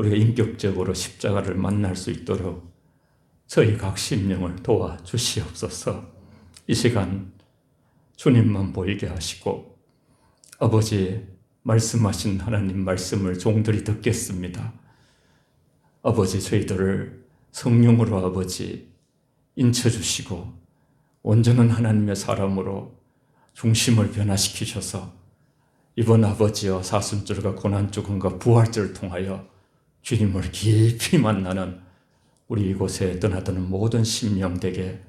우리가 인격적으로 십자가를 만날 수 있도록 저희 각 심령을 도와주시옵소서. 이 시간 주님만 보이게 하시고 아버지 말씀하신 하나님 말씀을 종들이 듣겠습니다. 아버지 저희들을 성령으로 아버지 인쳐주시고 온전한 하나님의 사람으로 중심을 변화시키셔서 이번 아버지여 사순절과 고난주간과 부활절을 통하여 주님을 깊이 만나는 우리 이곳에 떠나드는 모든 심령들에게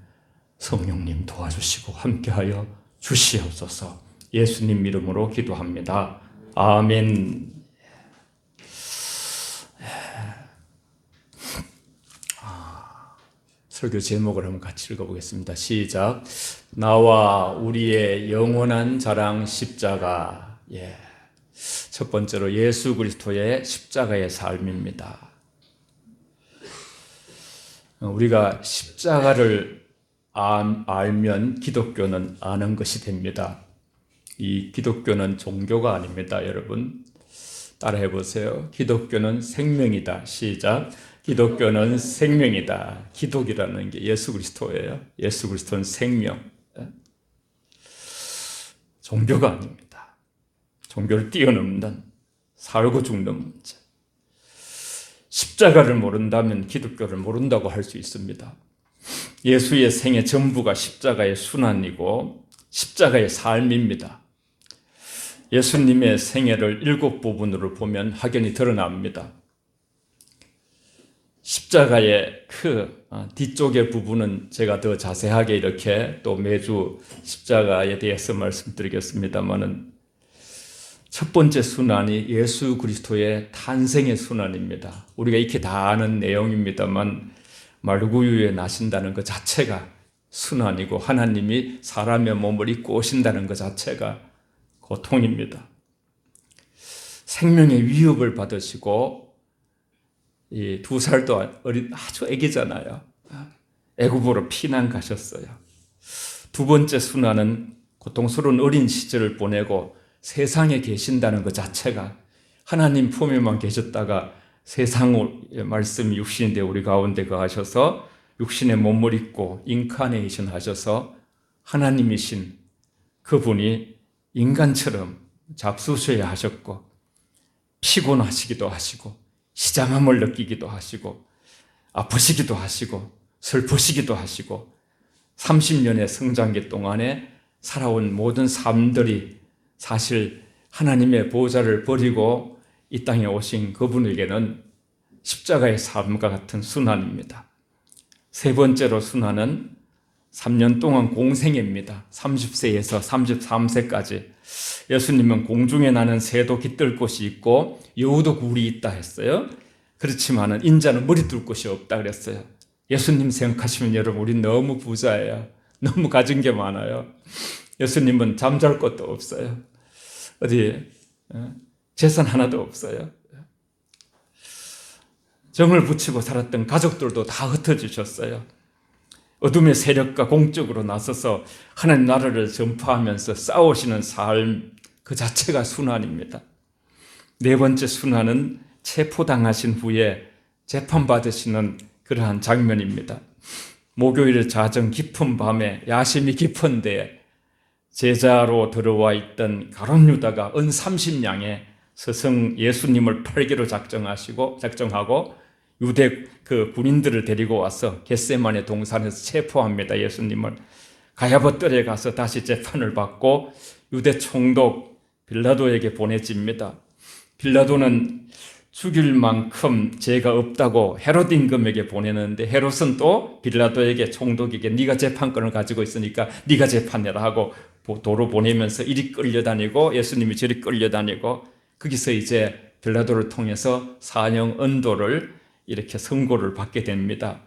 성령님 도와주시고 함께하여 주시옵소서. 예수님 이름으로 기도합니다. 아멘. 설교 제목을 한번 같이 읽어보겠습니다. 시작. 나와 우리의 영원한 자랑 십자가. 첫 번째로 예수 그리스도의 십자가의 삶입니다. 우리가 십자가를 알면 기독교는 아는 것이 됩니다. 이 기독교는 종교가 아닙니다. 여러분 따라해 보세요. 기독교는 생명이다. 시작. 기독교는 생명이다. 기독이라는 게 예수 그리스도예요. 예수 그리스도는 생명. 종교가 아닙니다. 종교를 뛰어넘는 살고 죽는 문제. 십자가를 모른다면 기독교를 모른다고 할 수 있습니다. 예수의 생애 전부가 십자가의 순환이고 십자가의 삶입니다. 예수님의 생애를 7부분으로 보면 확연히 드러납니다. 십자가의 그 뒤쪽의 부분은 제가 더 자세하게 이렇게 또 매주 십자가에 대해서 말씀드리겠습니다만은 첫 번째 순환이 예수 그리스도의 탄생의 순환입니다. 우리가 익히 다 아는 내용입니다만 말구유에 나신다는 것 자체가 순환이고 하나님이 사람의 몸을 입고 오신다는 것 자체가 고통입니다. 생명의 위협을 받으시고 이 2살도 어린 아주 애기잖아요. 애굽으로 피난 가셨어요. 두 번째 순환은 고통스러운 어린 시절을 보내고 세상에 계신다는 것 자체가 하나님 품에만 계셨다가 세상의 말씀이 육신인데 우리 가운데 거하셔서 육신의 몸을 입고 인카네이션 하셔서 하나님이신 그분이 인간처럼 잡수셔야 하셨고 피곤하시기도 하시고 시장함을 느끼기도 하시고 아프시기도 하시고 슬프시기도 하시고 30년의 성장기 동안에 살아온 모든 삶들이 사실 하나님의 보좌를 버리고 이 땅에 오신 그분에게는 십자가의 삶과 같은 순환입니다. 세 번째로 순환은 3년 동안 공생애입니다. 30세에서 33세까지 예수님은 공중에 나는 새도 깃들 곳이 있고 여우도 굴이 있다 했어요. 그렇지만 인자는 머리 둘 곳이 없다 그랬어요. 예수님 생각하시면 여러분 우리 너무 부자예요. 너무 가진 게 많아요. 예수님은 잠잘 것도 없어요. 어디 재산 하나도 없어요. 정을 붙이고 살았던 가족들도 다 흩어지셨어요. 어둠의 세력과 공적으로 나서서 하나님 나라를 전파하면서 싸우시는 삶 그 자체가 순환입니다. 네 번째 순환은 체포당하신 후에 재판받으시는 그러한 장면입니다. 목요일 자정 깊은 밤에 야심이 깊은데 제자로 들어와 있던 가룟 유다가 은 30냥에 스승 예수님을 팔기로 작정하고 유대 그 군인들을 데리고 와서 겟세마네 동산에서 체포합니다. 예수님을 가야바 뜰에 가서 다시 재판을 받고 유대 총독 빌라도에게 보내집니다. 빌라도는 죽일 만큼 죄가 없다고 헤롯 임금에게 보내는데 헤롯은 또 빌라도에게 총독에게 네가 재판권을 가지고 있으니까 네가 재판해라 하고 도로 보내면서 이리 끌려다니고 예수님이 저리 끌려다니고 거기서 이제 빌라도를 통해서 사형 언도를 이렇게 선고를 받게 됩니다.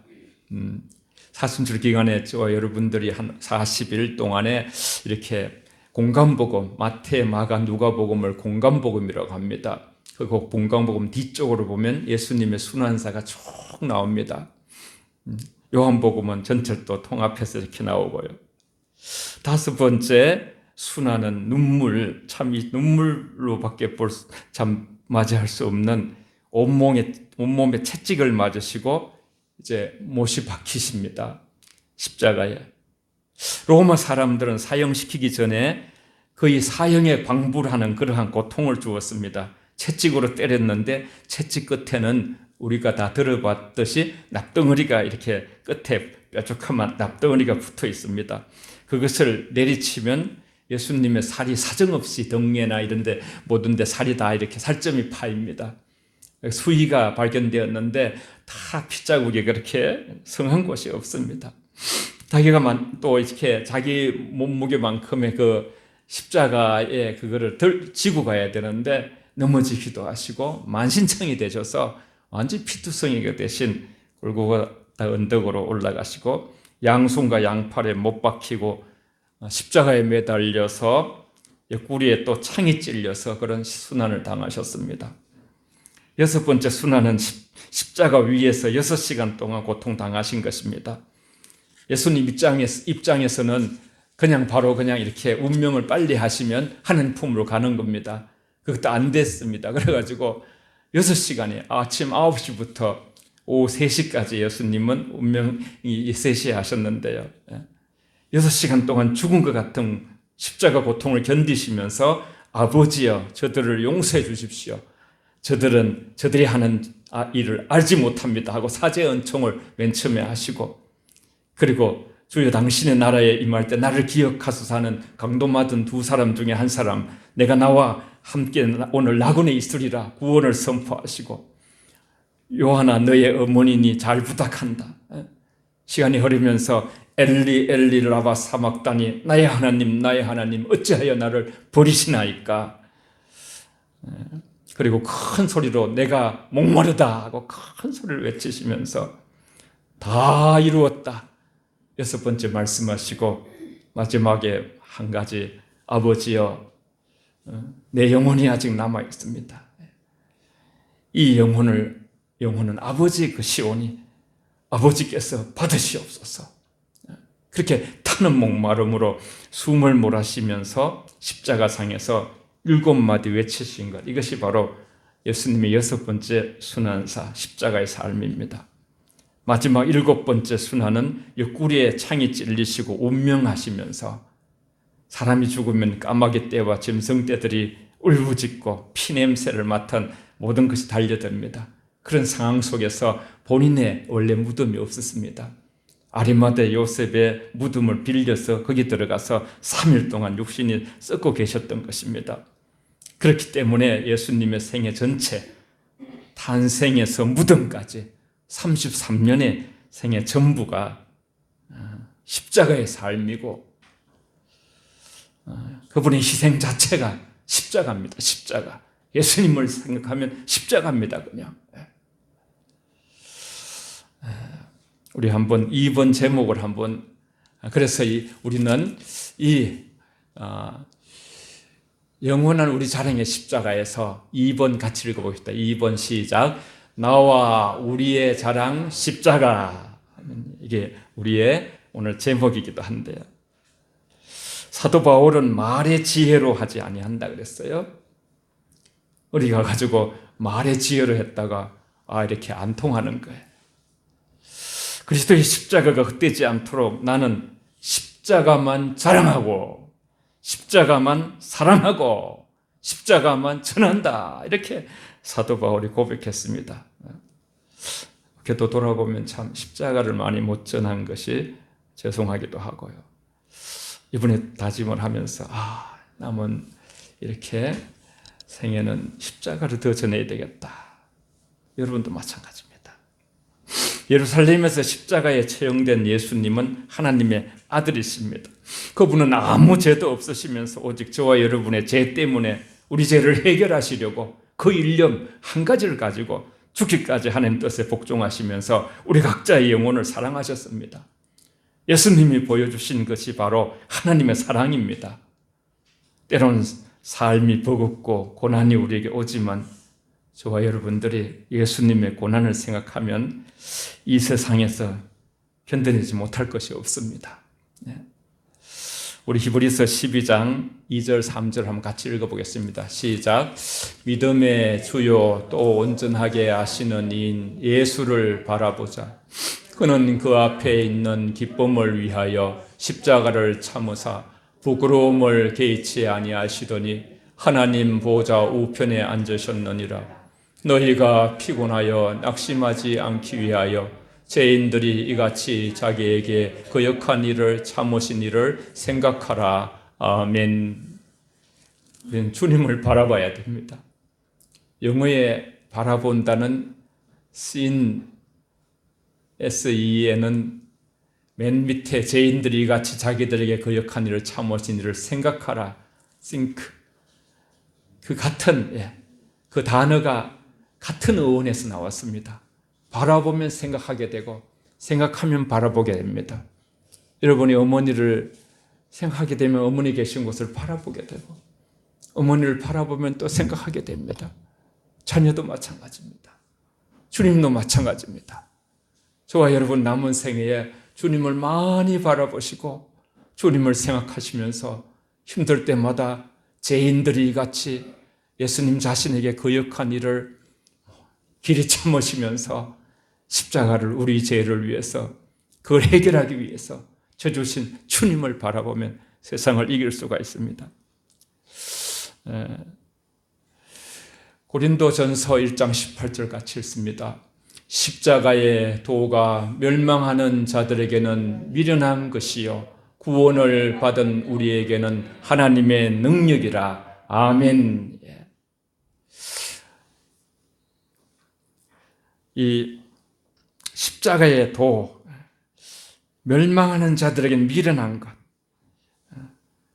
사순절 기간에 저와 여러분들이 한 40일 동안에 이렇게 공감복음, 마태, 마가, 누가복음을 공감복음이라고 합니다. 그 공감복음 뒤쪽으로 보면 예수님의 순환사가 쭉 나옵니다. 요한복음은 전체를 또 통합해서 이렇게 나오고요. 다섯 번째 순환은 눈물, 참 이 눈물로밖에 참 맞이할 수 없는 온몸에 채찍을 맞으시고 이제 못이 박히십니다. 십자가에. 로마 사람들은 사형시키기 전에 거의 사형에 방불하는 그러한 고통을 주었습니다. 채찍으로 때렸는데 채찍 끝에는 우리가 다 들어봤듯이 납덩어리가 이렇게 끝에 뾰족한 납덩어리가 붙어 있습니다. 그것을 내리치면 예수님의 살이 사정없이 덩에나 이런 데 모든 데 살이 다 이렇게 살점이 파입니다. 수의가 발견되었는데 다 피자국이 그렇게 성한 곳이 없습니다. 자기가 또 이렇게 자기 몸무게만큼의 그 십자가에 그거를 지고 가야 되는데 넘어지기도 하시고 만신창이 되셔서 완전 피투성이가 대신 골고다 언덕으로 올라가시고 양손과 양팔에 못 박히고 십자가에 매달려서 옆구리에 또 창이 찔려서 그런 순환을 당하셨습니다. 여섯 번째 순환은 십자가 위에서 6시간 동안 고통당하신 것입니다. 예수님 입장에서는 그냥 이렇게 운명을 빨리 하시면 하는 품으로 가는 겁니다. 그것도 안 됐습니다. 그래가지고 6시간에 아침 9시부터 오후 3시까지 예수님은 운명이 셋시하셨는데요. 6시간 동안 죽은 것 같은 십자가 고통을 견디시면서 아버지여 저들을 용서해 주십시오. 저들이 하는 일을 알지 못합니다 하고 사죄의 은총을 맨 처음에 하시고, 그리고 주여 당신의 나라에 임할 때 나를 기억하소서 하는 강도 맞은 두 사람 중에 한 사람, 내가 나와 함께 오늘 낙원에 있으리라 구원을 선포하시고, 요한아 너의 어머니니 잘 부탁한다. 시간이 흐르면서 엘리 엘리 라바 사막다니 나의 하나님 어찌하여 나를 버리시나이까. 그리고 큰 소리로 내가 목마르다 하고 큰 소리를 외치시면서 다 이루었다. 6번째 말씀하시고 마지막에 한 가지, 아버지여 내 영혼이 아직 남아 있습니다. 이 영혼은 아버지 그 시온이 아버지께서 받으시옵소서. 그렇게 타는 목마름으로 숨을 몰아쉬면서 십자가상에서 7마디 외치신 것, 이것이 바로 예수님의 6번째 순환사 십자가의 삶입니다. 마지막 7번째 순환은 옆구리에 창이 찔리시고 운명하시면서 사람이 죽으면 까마귀 떼와 짐승떼들이 울부짖고 피냄새를 맡은 모든 것이 달려듭니다. 그런 상황 속에서 본인의 원래 무덤이 없었습니다. 아리마대 요셉의 무덤을 빌려서 거기 들어가서 3일 동안 육신이 썩고 계셨던 것입니다. 그렇기 때문에 예수님의 생애 전체, 탄생에서 무덤까지 33년의 생애 전부가 십자가의 삶이고, 그분의 희생 자체가 십자가입니다. 십자가. 예수님을 생각하면 십자가입니다. 그냥. 우리 한번 2번 제목을 그래서 우리는 영원한 우리 자랑의 십자가에서 2번 같이 읽어봅시다. 2번 시작. 나와 우리의 자랑 십자가. 이게 우리의 오늘 제목이기도 한데요. 사도 바울은 말의 지혜로 하지 아니한다 그랬어요. 우리가 가지고 말의 지혜로 했다가 이렇게 안 통하는 거예요. 그리스도의 십자가가 헛되지 않도록 나는 십자가만 자랑하고 십자가만 사랑하고 십자가만 전한다, 이렇게 사도 바울이 고백했습니다. 그래도 돌아보면 참 십자가를 많이 못 전한 것이 죄송하기도 하고요. 이번에 다짐을 하면서 남은 이렇게 생애는 십자가를 더 전해야 되겠다. 여러분도 마찬가지입니다. 예루살렘에서 십자가에 처형된 예수님은 하나님의 아들이십니다. 그분은 아무 죄도 없으시면서 오직 저와 여러분의 죄 때문에 우리 죄를 해결하시려고 그 일념 한 가지를 가지고 죽기까지 하나님 뜻에 복종하시면서 우리 각자의 영혼을 사랑하셨습니다. 예수님이 보여주신 것이 바로 하나님의 사랑입니다. 때로는 삶이 버겁고 고난이 우리에게 오지만 저와 여러분들이 예수님의 고난을 생각하면 이 세상에서 견뎌내지 못할 것이 없습니다. 우리 히브리서 12장 2절 3절 한번 같이 읽어보겠습니다. 시작. 믿음의 주요 또 온전하게 아시는 이인 예수를 바라보자. 그는 그 앞에 있는 기쁨을 위하여 십자가를 참으사 부끄러움을 개의치 아니하시더니 하나님 보좌 우편에 앉으셨느니라. 너희가 피곤하여 낙심하지 않기 위하여 죄인들이 이같이 자기에게 거역한 일을 참으신 일을 생각하라. 아멘. 주님을 바라봐야 됩니다. 영어에 바라본다는 seen, SE에는 맨 밑에 죄인들이 이같이 자기들에게 거역한 일을 참으신 일을 생각하라. think. 그 같은 그 단어가 같은 어원에서 나왔습니다. 바라보면 생각하게 되고 생각하면 바라보게 됩니다. 여러분이 어머니를 생각하게 되면 어머니 계신 곳을 바라보게 되고 어머니를 바라보면 또 생각하게 됩니다. 자녀도 마찬가지입니다. 주님도 마찬가지입니다. 저와 여러분 남은 생애에 주님을 많이 바라보시고 주님을 생각하시면서 힘들 때마다 죄인들이 같이 예수님 자신에게 거역한 일을 길이 참으시면서 십자가를 우리 죄를 위해서 그걸 해결하기 위해서 져주신 주님을 바라보면 세상을 이길 수가 있습니다. 고린도전서 1장 18절 같이 읽습니다. 십자가의 도가 멸망하는 자들에게는 미련한 것이요 구원을 받은 우리에게는 하나님의 능력이라. 아멘. 이 십자가의 도, 멸망하는 자들에게는 미련한 것,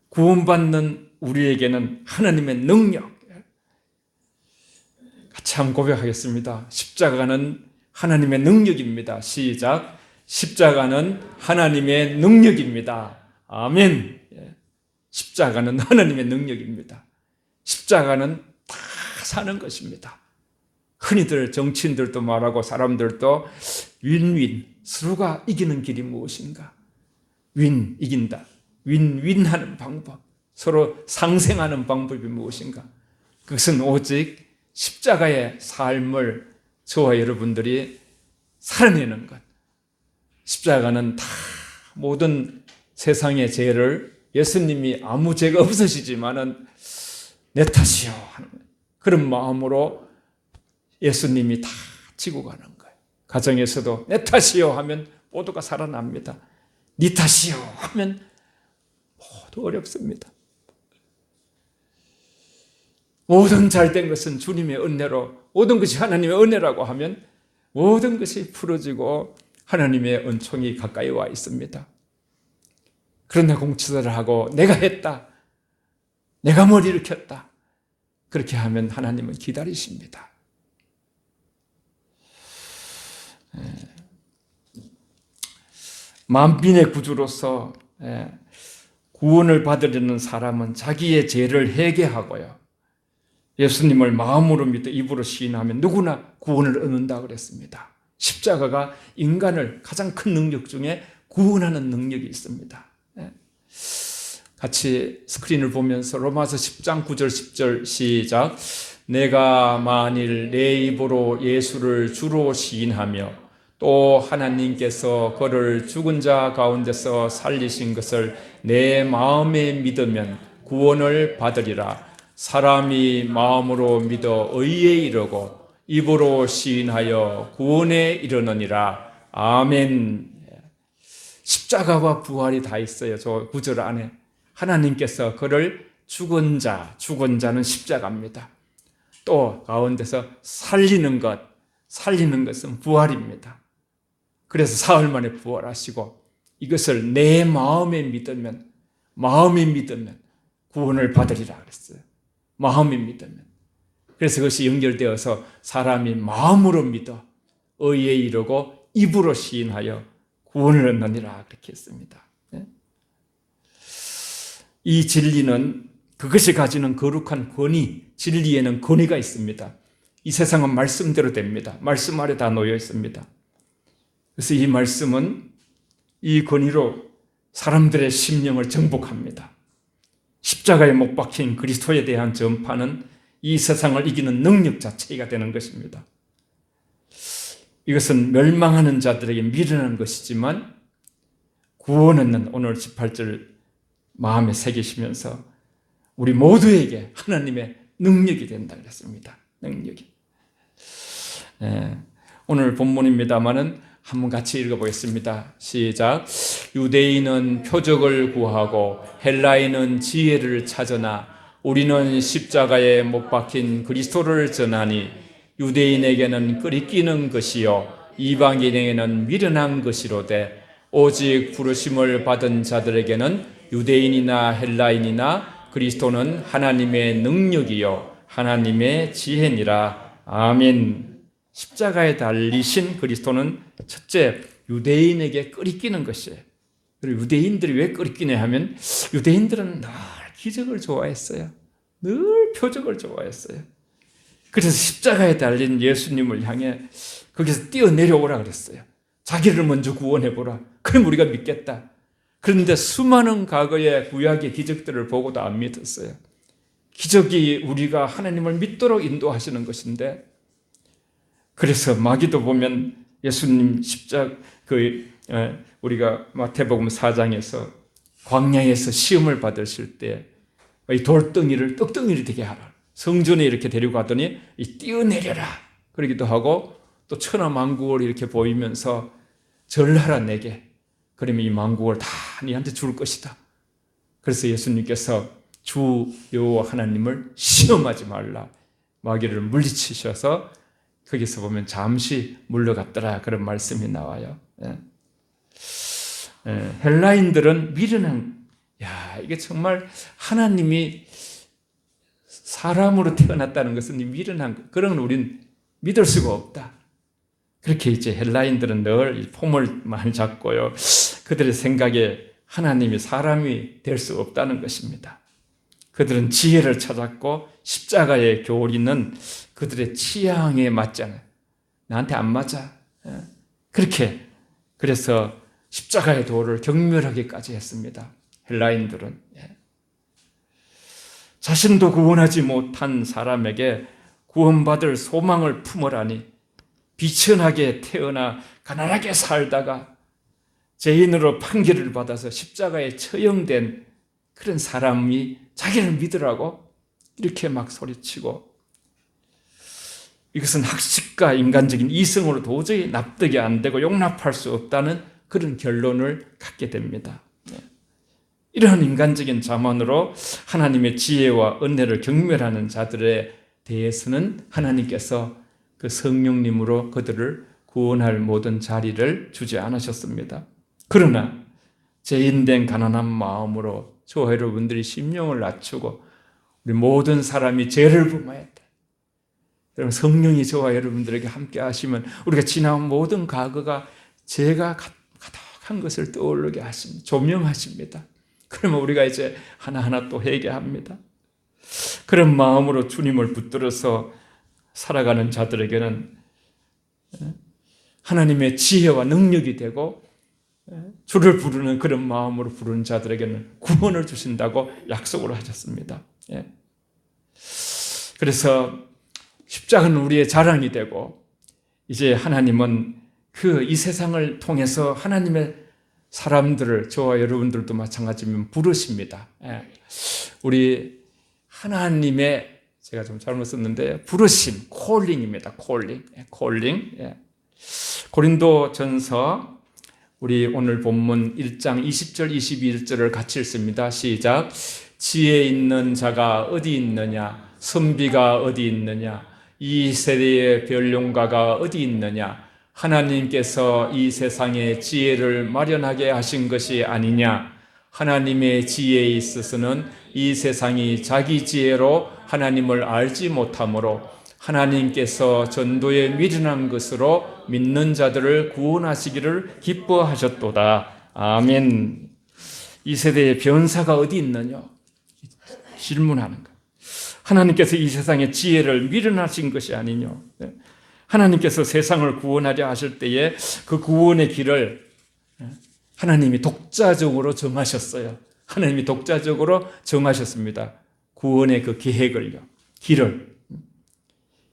구원받는 우리에게는 하나님의 능력. 같이 한번 고백하겠습니다. 십자가는 하나님의 능력입니다. 시작. 십자가는 하나님의 능력입니다. 아멘. 십자가는 하나님의 능력입니다. 십자가는 다 사는 것입니다. 흔히들 정치인들도 말하고 사람들도 윈윈, 서로가 이기는 길이 무엇인가? 이긴다. 윈윈하는 방법, 서로 상생하는 방법이 무엇인가? 그것은 오직 십자가의 삶을 저와 여러분들이 살아내는 것. 십자가는 다 모든 세상의 죄를 예수님이 아무 죄가 없으시지만은 내 탓이요 하는 그런 마음으로 예수님이 다 지고 가는 거예요. 가정에서도 내 탓이요 하면 모두가 살아납니다. 네 탓이요 하면 모두 어렵습니다. 모든 잘된 것은 주님의 은혜로, 모든 것이 하나님의 은혜라고 하면 모든 것이 풀어지고 하나님의 은총이 가까이 와 있습니다. 그러나 공치사를 하고 내가 했다, 내가 뭘 일으켰다, 그렇게 하면 하나님은 기다리십니다. 만민의 구주로서 구원을 받으려는 사람은 자기의 죄를 회개하고요, 예수님을 마음으로 믿어 입으로 시인하면 누구나 구원을 얻는다 그랬습니다. 십자가가 인간을 가장 큰 능력 중에 구원하는 능력이 있습니다. 같이 스크린을 보면서 로마서 10장 9절 10절 시작. 내가 만일 내 입으로 예수를 주로 시인하며 또 하나님께서 그를 죽은 자 가운데서 살리신 것을 내 마음에 믿으면 구원을 받으리라. 사람이 마음으로 믿어 의에 이르고 입으로 시인하여 구원에 이르느니라. 아멘. 십자가와 부활이 다 있어요. 저 구절 안에 하나님께서 그를 죽은 자는 십자가입니다. 또 가운데서 살리는 것은 부활입니다. 그래서 사흘 만에 부활하시고 이것을 내 마음에 믿으면 구원을 받으리라 그랬어요. 마음에 믿으면. 그래서 그것이 연결되어서 사람이 마음으로 믿어 의에 이르고 입으로 시인하여 구원을 얻느니라 그렇게 했습니다. 이 진리는 그것이 가지는 거룩한 권위, 진리에는 권위가 있습니다. 이 세상은 말씀대로 됩니다. 말씀 아래 다 놓여 있습니다. 그래서 이 말씀은 이 권위로 사람들의 심령을 정복합니다. 십자가에 못 박힌 그리스도에 대한 전파는 이 세상을 이기는 능력 자체가 되는 것입니다. 이것은 멸망하는 자들에게 미련한 것이지만 구원은 오늘 18절 마음에 새기시면서 우리 모두에게 하나님의 능력이 된다 그랬습니다. 능력이. 오늘 본문입니다마는 한번 같이 읽어보겠습니다. 시작. 유대인은 표적을 구하고 헬라인은 지혜를 찾으나 우리는 십자가에 못 박힌 그리스도를 전하니 유대인에게는 끄리끼는 것이요 이방인에게는 미련한 것이로되 오직 부르심을 받은 자들에게는 유대인이나 헬라인이나 그리스도는 하나님의 능력이요 하나님의 지혜니라. 아멘. 십자가에 달리신 그리스도는 첫째 유대인에게 끄리끼는 것이에요. 그리고 유대인들이 왜 끄리끼냐 하면 유대인들은 늘 기적을 좋아했어요. 늘 표적을 좋아했어요. 그래서 십자가에 달린 예수님을 향해 거기서 뛰어내려오라 그랬어요. 자기를 먼저 구원해보라. 그럼 우리가 믿겠다. 그런데 수많은 과거의 구약의 기적들을 보고도 안 믿었어요. 기적이 우리가 하나님을 믿도록 인도하시는 것인데, 그래서 마귀도 보면 예수님 우리가 마태복음 4장에서 광야에서 시험을 받으실 때 이 돌덩이를 떡덩이를 되게 하라. 성전에 이렇게 데리고 가더니 뛰어내려라. 그러기도 하고 또 천하만국을 이렇게 보이면서 절하라 내게. 그러면 이 만국을 다 네한테 줄 것이다. 그래서 예수님께서 주 여호와 하나님을 시험하지 말라. 마귀를 물리치셔서 거기서 보면 잠시 물러갔더라. 그런 말씀이 나와요. 헬라인들은 미련한, 이게 정말 하나님이 사람으로 태어났다는 것은 미련한 것. 그런 우린 믿을 수가 없다. 그렇게 이제 헬라인들은 늘 폼을 많이 잡고요. 그들의 생각에 하나님이 사람이 될 수 없다는 것입니다. 그들은 지혜를 찾았고 십자가의 교리는 그들의 취향에 맞잖아요. 나한테 안 맞아. 그렇게 그래서 십자가의 도를 경멸하기까지 했습니다. 헬라인들은. 자신도 구원하지 못한 사람에게 구원받을 소망을 품으라니 비천하게 태어나 가난하게 살다가 죄인으로 판결을 받아서 십자가에 처형된 그런 사람이 자기를 믿으라고 이렇게 막 소리치고, 이것은 학식과 인간적인 이성으로 도저히 납득이 안 되고 용납할 수 없다는 그런 결론을 갖게 됩니다. 이러한 인간적인 자만으로 하나님의 지혜와 은혜를 경멸하는 자들에 대해서는 하나님께서 그 성령님으로 그들을 구원할 모든 자리를 주지 않으셨습니다. 그러나 죄인된 가난한 마음으로 저와 여러분들이 심령을 낮추고 우리 모든 사람이 죄를 범하였다. 여러분, 성령이 저와 여러분들에게 함께 하시면 우리가 지나온 모든 과거가 죄가 가득한 것을 떠오르게 하십니다. 조명하십니다. 그러면 우리가 이제 하나하나 또 회개합니다. 그런 마음으로 주님을 붙들어서 살아가는 자들에게는 하나님의 지혜와 능력이 되고, 주를 부르는 그런 마음으로 부르는 자들에게는 구원을 주신다고 약속을 하셨습니다. 그래서 십자가는 우리의 자랑이 되고, 이제 하나님은 이 세상을 통해서 하나님의 사람들을, 저와 여러분들도 마찬가지면 부르십니다. 우리 하나님의, 제가 좀 잘못 썼는데, 부르심, 콜링입니다. 콜링. 고린도 전서, 우리 오늘 본문 1장 20절, 21절을 같이 읽습니다. 시작. 지혜 있는 자가 어디 있느냐? 선비가 어디 있느냐? 이 세대의 변론가가 어디 있느냐? 하나님께서 이 세상에 지혜를 마련하게 하신 것이 아니냐? 하나님의 지혜에 있어서는 이 세상이 자기 지혜로 하나님을 알지 못하므로 하나님께서 전도에 미련한 것으로 믿는 자들을 구원하시기를 기뻐하셨도다. 아멘. 이 세대의 변사가 어디 있느냐? 질문하는 것. 하나님께서 이 세상의 지혜를 미련하신 것이 아니냐? 하나님께서 세상을 구원하려 하실 때에 그 구원의 길을 하나님이 독자적으로 정하셨어요. 하나님이 독자적으로 정하셨습니다. 구원의 그 계획을요, 길을.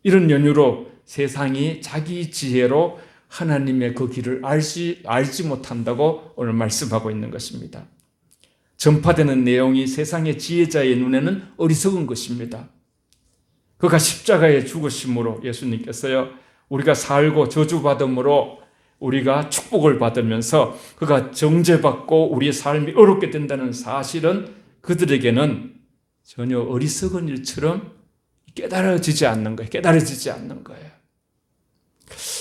이런 연유로 세상이 자기 지혜로 하나님의 그 길을 알지 못한다고 오늘 말씀하고 있는 것입니다. 전파되는 내용이 세상의 지혜자의 눈에는 어리석은 것입니다. 그가 십자가에 죽으심으로 예수님께서요, 우리가 살고 저주받음으로 우리가 축복을 받으면서 그가 정죄받고 우리의 삶이 어렵게 된다는 사실은 그들에게는 전혀 어리석은 일처럼 깨달아지지 않는 거예요.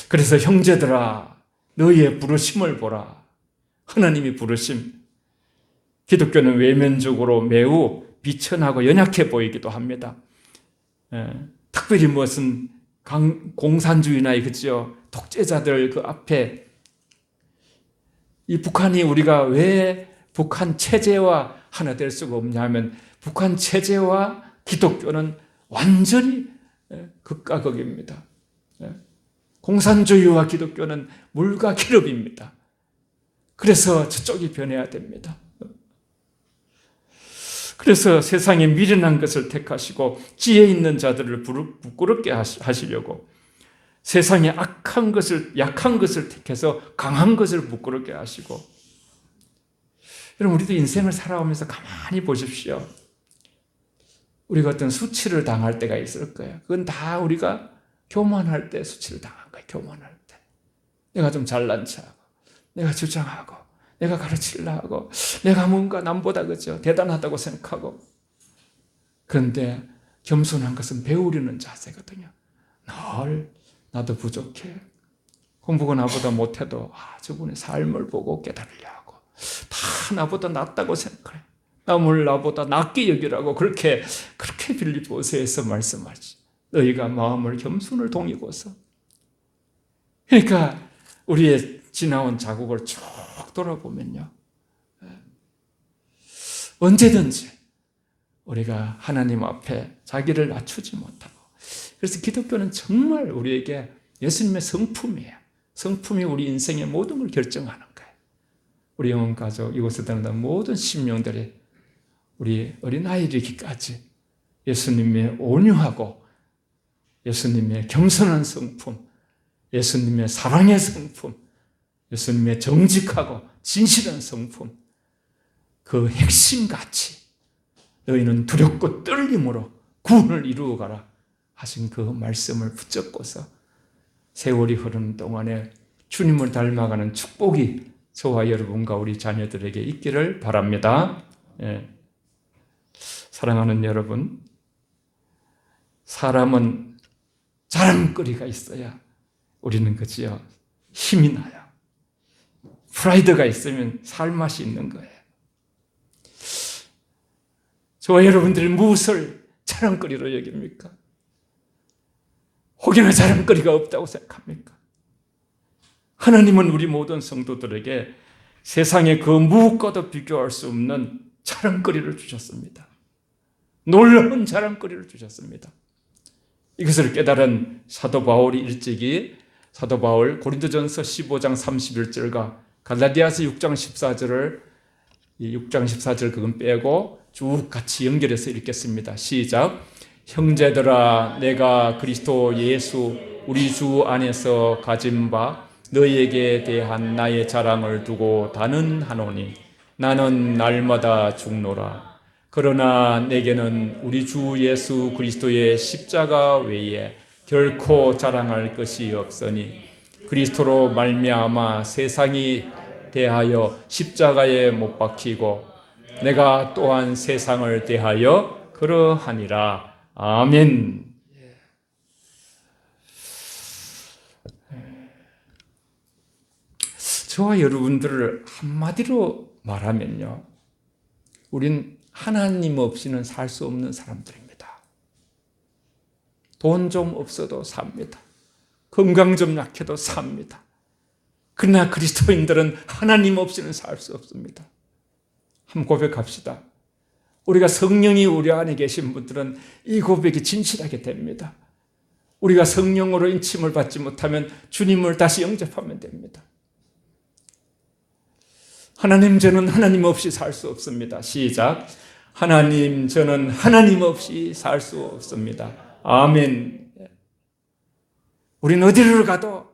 그래서 형제들아, 너희의 부르심을 보라. 하나님이 부르심. 기독교는 외면적으로 매우 비천하고 연약해 보이기도 합니다. 특별히 무슨 공산주의나 그죠, 독재자들 그 앞에 이 북한이 우리가 왜 북한 체제와 하나 될 수가 없냐면 북한 체제와 기독교는 완전히 극과 극입니다. 공산주의와 기독교는 물과 기름입니다. 그래서 저쪽이 변해야 됩니다. 그래서 세상에 미련한 것을 택하시고 지혜 있는 자들을 부끄럽게 하시려고 세상에 약한 것을 택해서 강한 것을 부끄럽게 하시고, 여러분, 우리도 인생을 살아오면서 가만히 보십시오. 우리가 어떤 수치를 당할 때가 있을 거예요. 그건 다 우리가 교만할 때 수치를 당한 거예요. 교만할 때. 내가 좀 잘난 척하고, 내가 주장하고, 내가 가르치려 하고, 내가 뭔가 남보다 그죠, 대단하다고 생각하고. 그런데 겸손한 것은 배우려는 자세거든요. 늘 나도 부족해. 공부가 나보다 못해도 저분의 삶을 보고 깨달으려 하고, 다 나보다 낫다고 생각해. 남을 나보다 낫게 여기라고 그렇게 빌립보서에서 말씀하지. 너희가 마음을 겸손을 동이고서. 그러니까 우리의 지나온 자국을 쭉 돌아보면요, 언제든지 우리가 하나님 앞에 자기를 낮추지 못하고, 그래서 기독교는 정말 우리에게 예수님의 성품이에요. 성품이 우리 인생의 모든 걸 결정하는 거예요. 우리 영혼 가족, 이곳에 태어난 모든 심령들이 우리 어린아이 이르기까지 예수님의 온유하고 예수님의 겸손한 성품, 예수님의 사랑의 성품, 예수님의 정직하고 진실한 성품, 그 핵심 가치, 너희는 두렵고 떨림으로 구원을 이루어가라 하신 그 말씀을 붙잡고서 세월이 흐르는 동안에 주님을 닮아가는 축복이 저와 여러분과 우리 자녀들에게 있기를 바랍니다. 사랑하는 여러분, 사람은 자랑거리가 있어야 우리는 그지요, 힘이 나요. 프라이드가 있으면 살맛이 있는 거예요. 저와 여러분들이 무엇을 자랑거리로 여깁니까? 혹여나 자랑거리가 없다고 생각합니까? 하나님은 우리 모든 성도들에게 세상의 그 무엇과도 비교할 수 없는 자랑거리를 주셨습니다. 놀라운 자랑거리를 주셨습니다. 이것을 깨달은 사도 바울이 일찍이 사도 바울 고린도전서 15장 31절과 갈라디아서 6장 14절을 6장 14절 그건 빼고 쭉 같이 연결해서 읽겠습니다. 시작. 형제들아, 내가 그리스도 예수 우리 주 안에서 가진 바 너희에게 대한 나의 자랑을 두고 단언하노니 나는 날마다 죽노라. 그러나 내게는 우리 주 예수 그리스도의 십자가 외에 결코 자랑할 것이 없으니 그리스도로 말미암아 세상이 대하여 십자가에 못 박히고 내가 또한 세상을 대하여 그러하니라. 아멘. 저와 여러분들을 한마디로 말하면요, 우린 하나님 없이는 살 수 없는 사람들입니다. 돈 좀 없어도 삽니다. 건강 좀 약해도 삽니다. 그러나 그리스도인들은 하나님 없이는 살 수 없습니다. 한번 고백합시다. 우리가 성령이 우리 안에 계신 분들은 이 고백이 진실하게 됩니다. 우리가 성령으로 인침을 받지 못하면 주님을 다시 영접하면 됩니다. 하나님, 저는 하나님 없이 살 수 없습니다. 시작. 하나님, 저는 하나님 없이 살 수 없습니다. 아멘. 우리는 어디를 가도,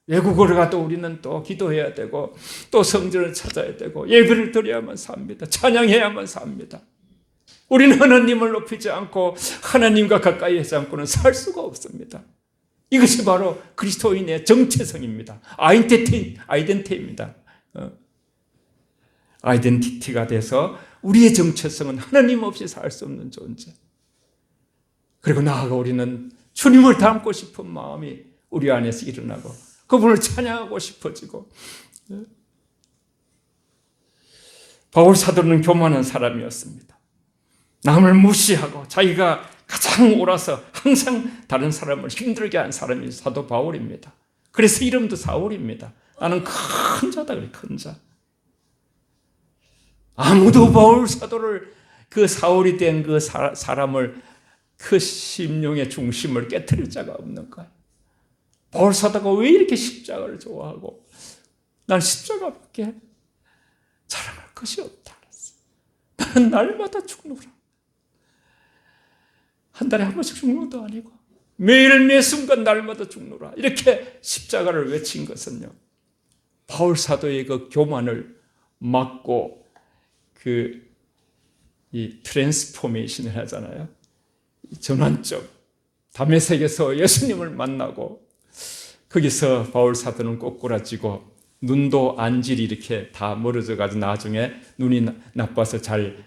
외국을 가도 우리는 또 기도해야 되고, 또 성전을 찾아야 되고, 예배를 드려야만 삽니다. 찬양해야만 삽니다. 우리는 하나님을 높이지 않고 하나님과 가까이 하지 않고는 살 수가 없습니다. 이것이 바로 그리스도인의 정체성입니다. 아이덴티티입니다. 아이덴티티가 돼서 우리의 정체성은 하나님 없이 살 수 없는 존재. 그리고 나아가 우리는 주님을 닮고 싶은 마음이 우리 안에서 일어나고 그분을 찬양하고 싶어지고. 바울 사도는 교만한 사람이었습니다. 남을 무시하고 자기가 가장 옳아서 항상 다른 사람을 힘들게 한 사람이 사도 바울입니다. 그래서 이름도 사울입니다. 나는 큰 자다 그래, 큰 자. 아무도 바울 사도를, 그 사울이 된 그 사람을, 그 심령의 중심을 깨트릴 자가 없는 거예요. 바울 사도가 왜 이렇게 십자가를 좋아하고, 난 십자가밖에 자랑할 것이 없다 그랬어. 나는 날마다 죽노라. 한 달에 한 번씩 죽는 것도 아니고 매일 매 순간 날마다 죽노라. 이렇게 십자가를 외친 것은요, 바울 사도의 그 교만을 막고 이 트랜스포메이션을 하잖아요. 전환점. 다메섹에서 예수님을 만나고 거기서 바울 사도는 꼬꾸라지고 눈도 안질이 이렇게 다 멀어져가지고 나중에 눈이 나빠서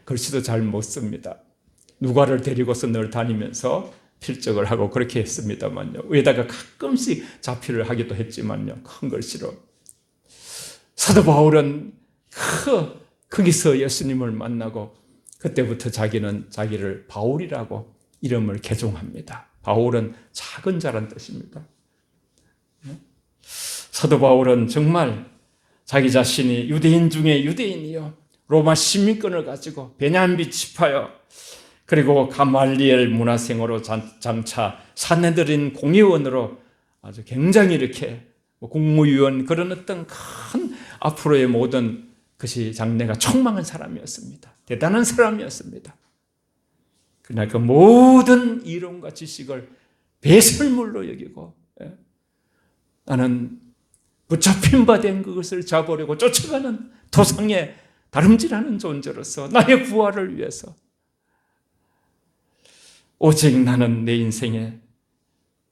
글씨도 잘 못 씁니다. 누가를 데리고서 늘 다니면서 필적을 하고 그렇게 했습니다만요. 위에다가 가끔씩 자필을 하기도 했지만요. 큰 글씨로. 사도 바울은 거기서 예수님을 만나고 그때부터 자기는 자기를 바울이라고 이름을 개종합니다. 바울은 작은 자란 뜻입니다. 사도 바울은 정말 자기 자신이 유대인 중에 유대인이요, 로마 시민권을 가지고 베냐민 지파요, 그리고 가말리엘 문화생으로 장차 산헤드린 공의원으로 아주 굉장히 이렇게 국무위원, 그런 어떤 큰 앞으로의 모든 것이 장래가 촉망한 사람이었습니다. 대단한 사람이었습니다. 그러나 그 모든 이론과 지식을 배설물로 여기고, 나는 붙잡힌 바 된 그것을 잡으려고 쫓아가는 도상에 다름질하는 존재로서 나의 부활을 위해서 오직 나는 내 인생에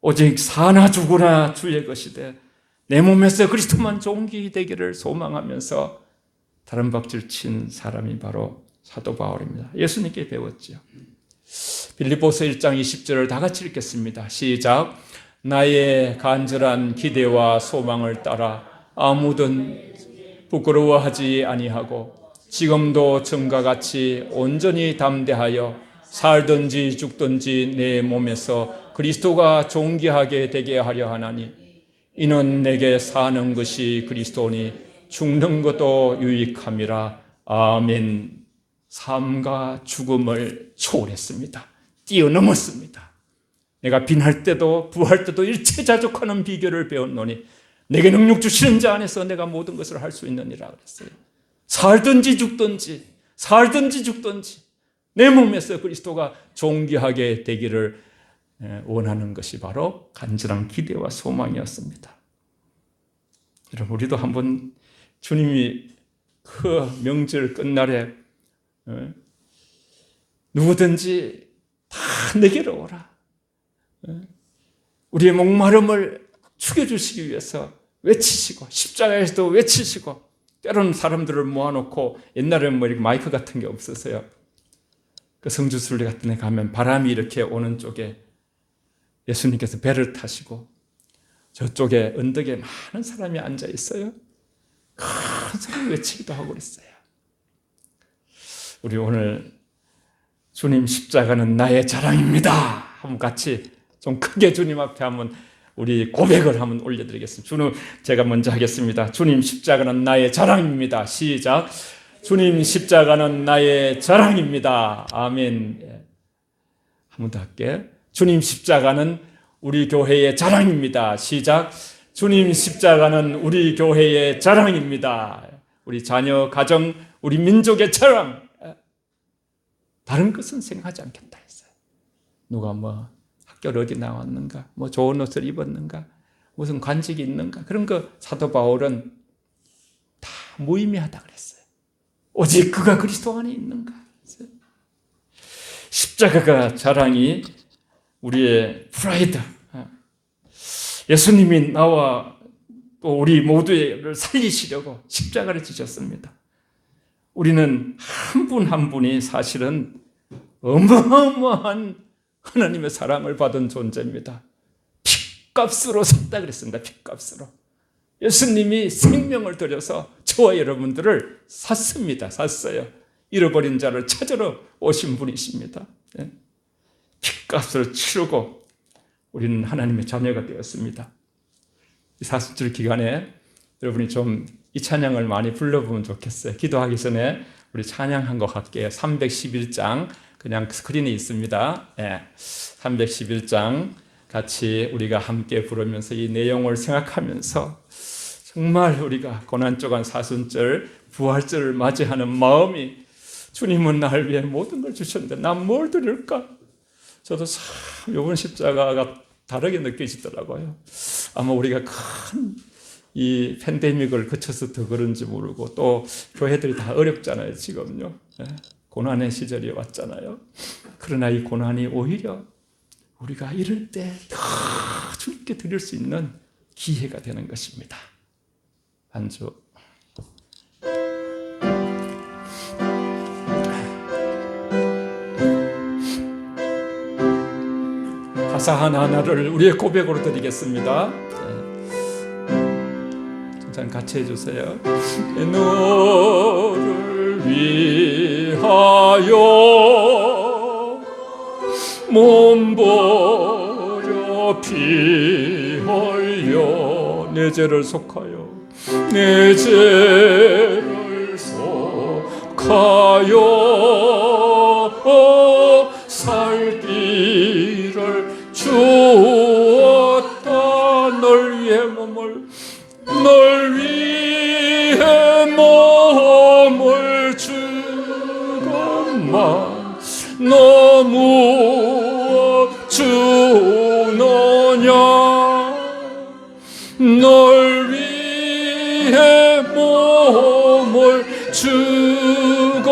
오직 사나 죽으나 주의 것이 돼 내 몸에서 그리스도만 존귀 되기를 소망하면서 다른 박질 친 사람이 바로 사도 바울입니다. 예수님께 배웠죠. 빌립보서 1장 20절을 다 같이 읽겠습니다. 시작. 나의 간절한 기대와 소망을 따라 아무든 부끄러워하지 아니하고 지금도 전과 같이 온전히 담대하여 살든지 죽든지 내 몸에서 그리스도가 존귀하게 되게 하려 하나니 이는 내게 사는 것이 그리스도니 죽는 것도 유익함이라. 아멘. 삶과 죽음을 초월했습니다. 뛰어넘었습니다. 내가 빈할 때도 부할 때도 일체자족하는 비결을 배웠노니 내게 능력 주시는 자 안에서 내가 모든 것을 할 수 있느니라 그랬어요. 살든지 죽든지 내 몸에서 그리스도가 존귀하게 되기를 원하는 것이 바로 간절한 기대와 소망이었습니다. 여러분, 우리도 한번 주님이 그 명절 끝날에 누구든지 다 내게로 오라, 우리의 목마름을 죽여주시기 위해서 외치시고 십자가에서도 외치시고, 때로는 사람들을 모아놓고, 옛날에는 뭐 이렇게 마이크 같은 게 없어서요, 그 성주순례 같은 데 가면 바람이 이렇게 오는 쪽에 예수님께서 배를 타시고 저쪽에 언덕에 많은 사람이 앉아 있어요. 큰 소리 외치기도 하고 그랬어요. 우리 오늘 주님 십자가는 나의 자랑입니다 한번 같이 좀 크게 주님 앞에 한번 우리 고백을 한번 올려드리겠습니다. 주님, 제가 먼저 하겠습니다. 주님 십자가는 나의 자랑입니다. 시작. 주님 십자가는 나의 자랑입니다. 아멘. 한 번 더 할게요. 주님 십자가는 우리 교회의 자랑입니다. 시작. 주님 십자가는 우리 교회의 자랑입니다. 우리 자녀, 가정, 우리 민족의 자랑, 다른 것은 생각하지 않겠다 했어요. 누가 뭐 학교를 어디 나왔는가, 뭐 좋은 옷을 입었는가, 무슨 관직이 있는가, 그런 거 사도 바울은 다 무의미하다 그랬어요. 오직 그가 그리스도 안에 있는가. 십자가가 자랑이 우리의 프라이드. 예수님이 나와 또 우리 모두를 살리시려고 십자가를 지셨습니다. 우리는 한 분 한 분이 사실은 어마어마한 하나님의 사랑을 받은 존재입니다. 핏값으로 샀다 그랬습니다. 핏값으로. 예수님이 생명을 들여서 저와 여러분들을 샀습니다. 샀어요. 잃어버린 자를 찾으러 오신 분이십니다. 핏값을 치르고 우리는 하나님의 자녀가 되었습니다. 이 사순절 기간에 여러분이 좀 이 찬양을 많이 불러보면 좋겠어요. 기도하기 전에 우리 찬양한 것 할게요. 311장 그냥 스크린에 있습니다. 311장 같이 우리가 함께 부르면서 이 내용을 생각하면서 정말 우리가 고난조간 사순절 부활절을 맞이하는 마음이 주님은 날 위해 모든 걸 주셨는데 난 뭘 드릴까? 저도 참 이번 십자가가 다르게 느껴지더라고요. 아마 우리가 큰 이 팬데믹을 거쳐서 더 그런지 모르고 또 교회들이 다 어렵잖아요. 지금요. 고난의 시절이 왔잖아요. 그러나 이 고난이 오히려 우리가 이럴 때 더 주님께 드릴 수 있는 기회가 되는 것입니다. 반주. 가사 하나하나를 우리의 고백으로 드리겠습니다. 전 같이 해주세요. 너를 위하여 몸 버려 피 흘려 내 죄를 속하여 내 죄를 속하여 살 길을 주었다. 널 위해 몸을 주건만 너무 주노냐. 널 위해 몸을 주건만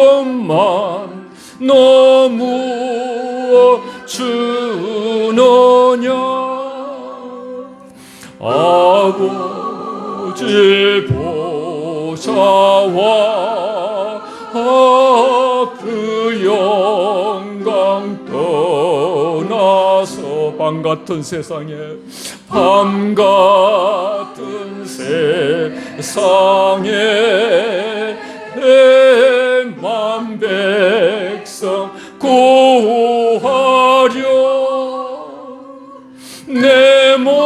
너무 주노냐. 아버지 보좌와 그 영광 떠나서 밤같은 세상에 밤같은 세상에 만 백성 구하려 내 머리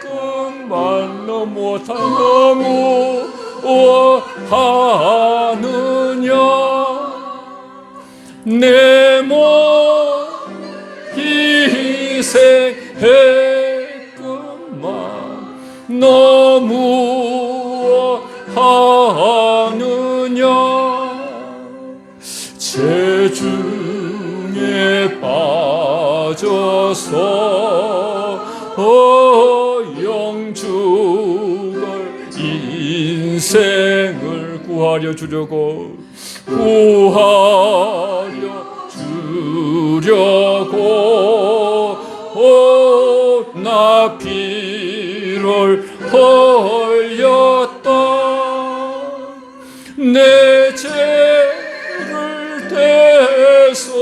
희생했건만 너무 다 너무 하느냐. 내 머리 희생했건만 너무 하느냐. 죄 중에 빠져서 영죽을 인생을 구하려 주려고 나 피를 흘렸다. 내 죄를 대속했건만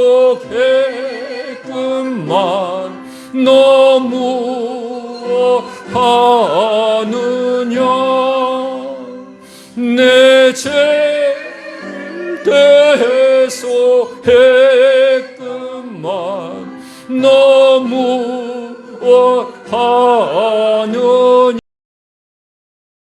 너무 하느냐. 내 죄를 대속했건만